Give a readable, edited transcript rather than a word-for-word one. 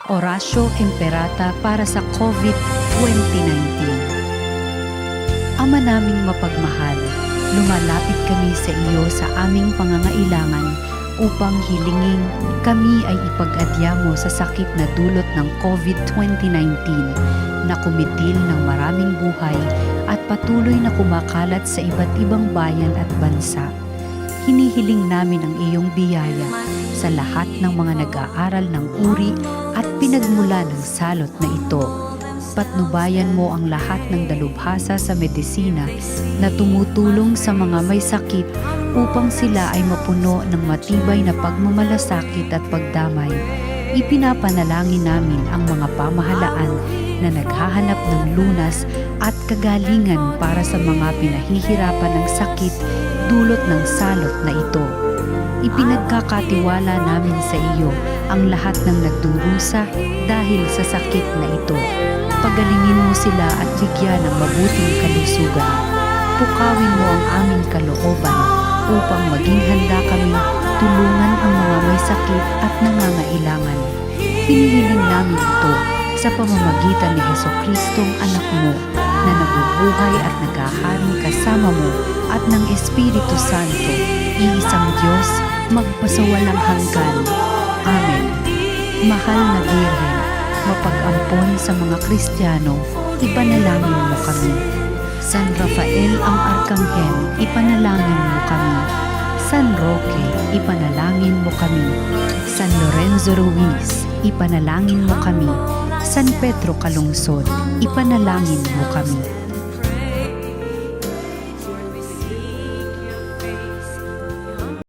Oratio Imperata para sa COVID-2019. Ama naming mapagmahal, lumalapit kami sa iyo sa aming pangangailangan upang hilingin kami ay ipag-adya mo sa sakit na dulot ng COVID-2019 na kumitil ng maraming buhay at patuloy na kumakalat sa iba't ibang bayan at bansa. Hinihiling namin ang iyong biyaya sa lahat ng mga nag-aaral ng uri at pinagmula ng salot na ito. Patnubayan mo ang lahat ng dalubhasa sa medisina na tumutulong sa mga may sakit upang sila ay mapuno ng matibay na pagmamalasakit at pagdamay. Ipinapanalangin namin ang mga pamahalaan na naghahanap ng lunas at kagalingan para sa mga pinahihirapan ng sakit dulot ng salot na ito. Ipinagkakatiwala namin sa iyo ang lahat ng nagdurusa dahil sa sakit na ito. Pagalingin mo sila at bigyan ng mabuting kalusugan. Pukawin mo ang aming kalooban upang maging handa kami tulungan ang mga may sakit at nangangailangan. Hinihiling namin ito sa pamamagitan ni Jesucristong anak mo na nabubuhay at naghaharing kasama mo at ng Espiritu Santo, iisang Diyos, magpasawalang hanggan. Amen. Mahal na Birhen, mapag-ampon sa mga Kristiyano, ipanalangin mo kami. San Rafael ang Arkanghel, ipanalangin mo kami. San Roque, ipanalangin mo kami. San Lorenzo Ruiz, ipanalangin mo kami. San Pedro Calungsod, ipanalangin mo kami.